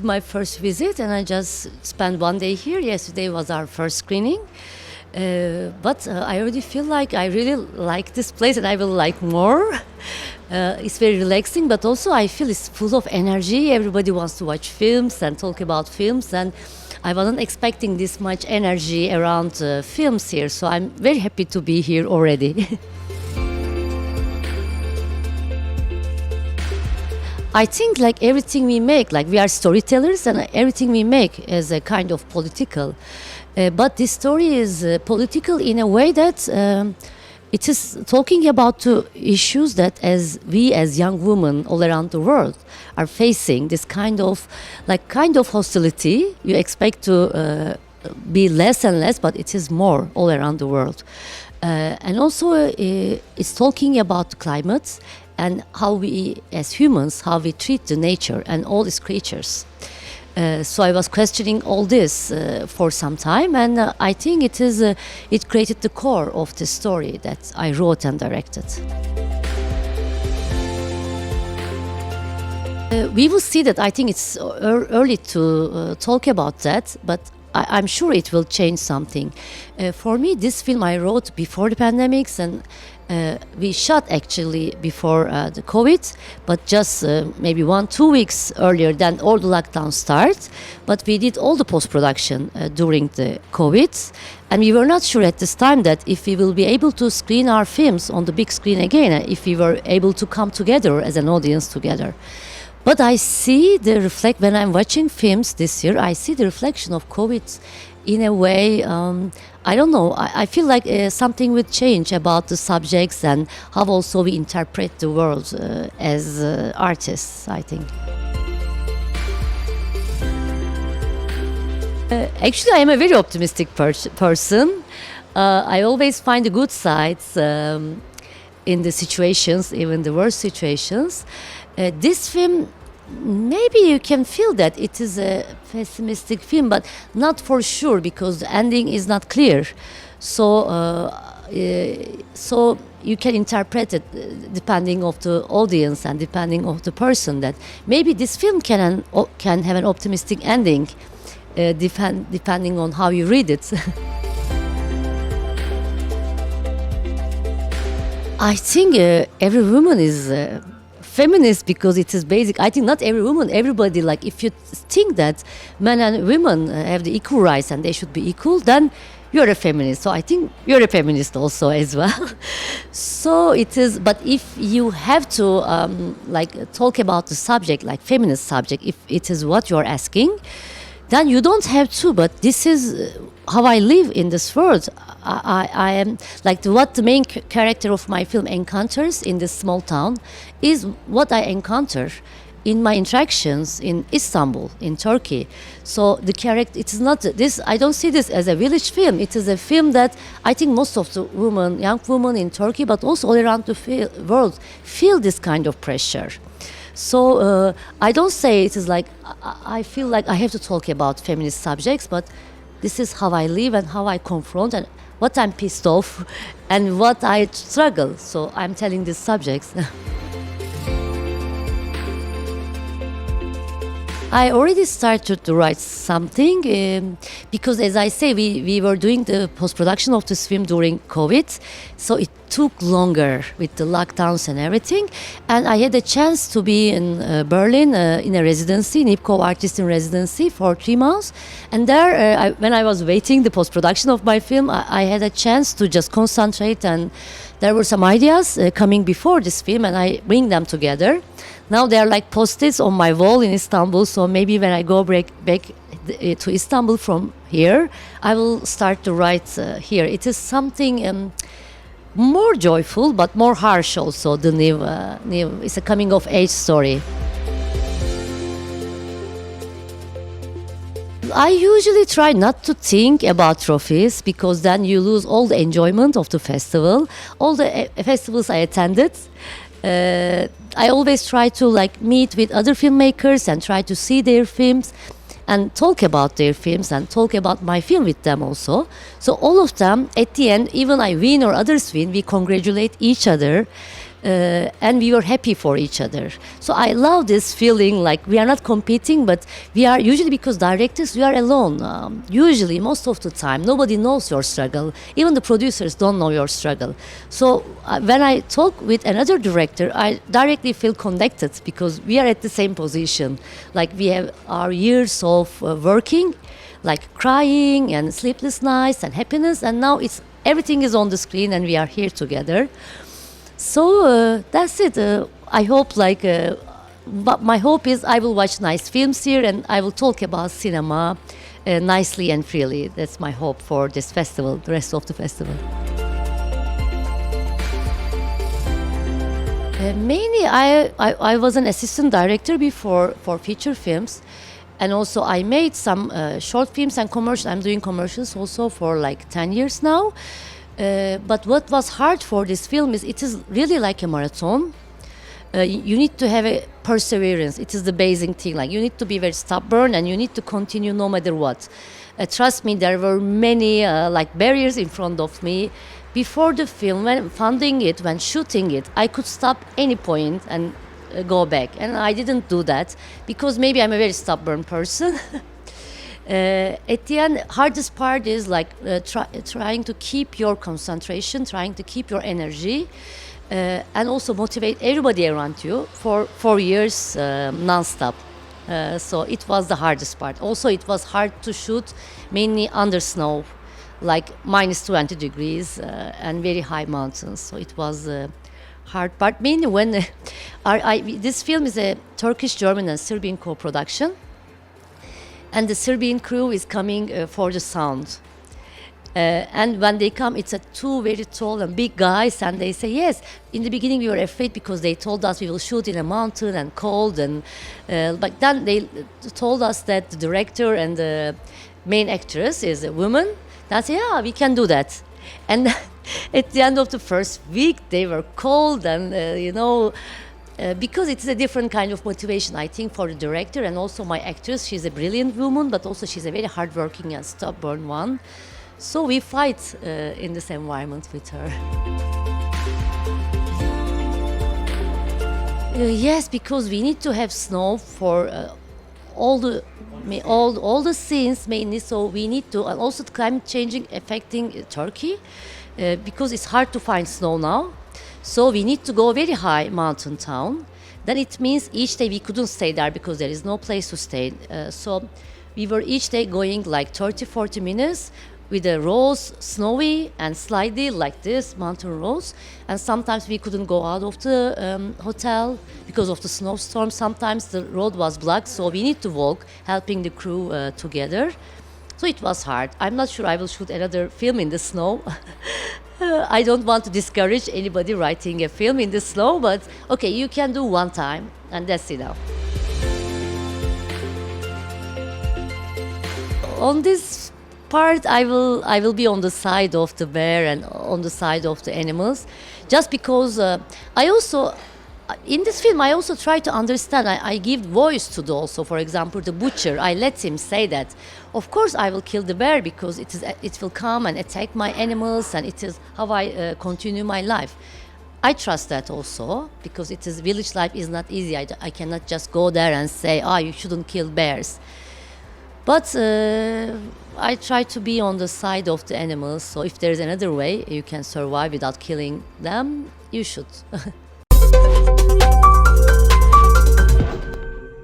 my first visit, and I just spent one day here. Yesterday was our first screening. But I already feel like I really like this place and I will like more. It's very relaxing, but also I feel it's full of energy. Everybody wants to watch films and talk about films, and I wasn't expecting this much energy around films here, so I'm very happy to be here already. I think like everything we make, like we are storytellers and everything we make is a kind of political. But this story is political in a way that it is talking about the issues that as young women all around the world are facing, this kind of hostility. You expect to be less and less, but it is more all around the world. And also it's talking about climate and how we as humans, how we treat the nature and all its creatures. So I was questioning all this for some time, and I think it created the core of the story that I wrote and directed. We will see that. I think it's early to talk about that, but I'm sure it will change something. For me, this film I wrote before the pandemics, and we shot actually before the COVID, but just maybe 1-2 weeks earlier than all the lockdown starts. But we did all the post-production during the COVID, and we were not sure at this time that if we will be able to screen our films on the big screen again, if we were able to come together as an audience together. But I see when I'm watching films this year, I see the reflection of COVID in a way, I don't know, I feel like something would change about the subjects and how also we interpret the world as artists, I think. Actually, I am a very optimistic person. I always find the good sides in the situations, even the worst situations. This film, maybe you can feel that it is a pessimistic film, but not for sure because the ending is not clear. So you can interpret it depending of the audience and depending of the person, that maybe this film can have an optimistic ending, depending on how you read it. I think every woman is feminist because it is basic. I think not every woman, everybody, like if you think that men and women have the equal rights and they should be equal, then you're a feminist. So I think you're a feminist also as well. So it is, but if you have to talk about the subject, like feminist subject, if it is what you're asking, then you don't have to, but this is how I live in this world. I am like what the main character of my film encounters in this small town is what I encounter in my interactions in Istanbul, in Turkey. So the character, it is not this, I don't see this as a village film. It is a film that I think most of the young women in Turkey, but also all around the world, feel this kind of pressure. So I don't say it is like, I feel like I have to talk about feminist subjects, but this is how I live and how I confront and what I'm pissed off and what I struggle. So I'm telling these subjects. I already started to write something because, as I say, we were doing the post-production of this film during COVID, so it took longer with the lockdowns and everything. And I had a chance to be in Berlin in a residency, NIPCO Artist in Residency, for 3 months. And there, when I was waiting the post-production of my film, I had a chance to just concentrate, and there were some ideas coming before this film, and I bring them together. Now they are like post-its on my wall in Istanbul, so maybe when I go back to Istanbul from here, I will start to write here. It is something more joyful, but more harsh also. The new it's a coming-of-age story. I usually try not to think about trophies because then you lose all the enjoyment of the festival, all the festivals I attended. I always try to meet with other filmmakers and try to see their films and talk about their films and talk about my film with them also. So all of them, at the end, even I win or others win, we congratulate each other. and we were happy for each other. So I love this feeling like we are not competing, but we are usually, because directors, we are alone. Usually, most of the time, nobody knows your struggle. Even the producers don't know your struggle. So when I talk with another director, I directly feel connected because we are at the same position. Like we have our years of working, like crying and sleepless nights and happiness, and now everything is on the screen and we are here together. So that's it. I hope but my hope is I will watch nice films here and I will talk about cinema nicely and freely. That's my hope for this festival, the rest of the festival. Mainly, I was an assistant director before for feature films. And also I made some short films and commercials. I'm doing commercials also for like 10 years now. But what was hard for this film is it is really like a marathon. You need to have a perseverance. It is the basic thing. Like you need to be very stubborn and you need to continue no matter what. Trust me, there were many like barriers in front of me. Before the film, when funding it, when shooting it, I could stop any point and go back. And I didn't do that because maybe I'm a very stubborn person. At the end, hardest part is like trying to keep your concentration, trying to keep your energy, and also motivate everybody around you for 4 years non-stop. So it was the hardest part. Also, it was hard to shoot mainly under snow, like minus 20 degrees and very high mountains. So it was hard part. Mainly when this film is a Turkish, German, and Serbian co-production. And the Serbian crew is coming for the sound. And when they come, it's two very tall and big guys, and they say, yes, in the beginning we were afraid because they told us we will shoot in a mountain and cold, and but then they told us that the director and the main actress is a woman. That's, yeah, we can do that. And at the end of the first week, they were cold and, because it's a different kind of motivation, I think, for the director and also my actress. She's a brilliant woman, but also she's a very hardworking and stubborn one. So we fight in this environment with her. Yes, because we need to have snow for all the scenes mainly. So we need to, and also climate changing affecting Turkey, because it's hard to find snow now. So we need to go very high mountain town. Then it means each day we couldn't stay there because there is no place to stay. So we were each day going like 30-40 minutes with the roads snowy and slidey like this, mountain roads. And sometimes we couldn't go out of the hotel because of the snowstorm. Sometimes the road was blocked, so we need to walk, helping the crew together. So it was hard. I'm not sure I will shoot another film in the snow. I don't want to discourage anybody writing a film in the snow, but okay, you can do one time, and that's enough. On this part, I will be on the side of the bear and on the side of the animals, just because in this film, I also try to understand. I give voice to for example, the butcher. I let him say that, of course, I will kill the bear because it will come and attack my animals, and it is how I continue my life. I trust that also because village life is not easy. I cannot just go there and say, you shouldn't kill bears. But I try to be on the side of the animals. So if there is another way you can survive without killing them, you should.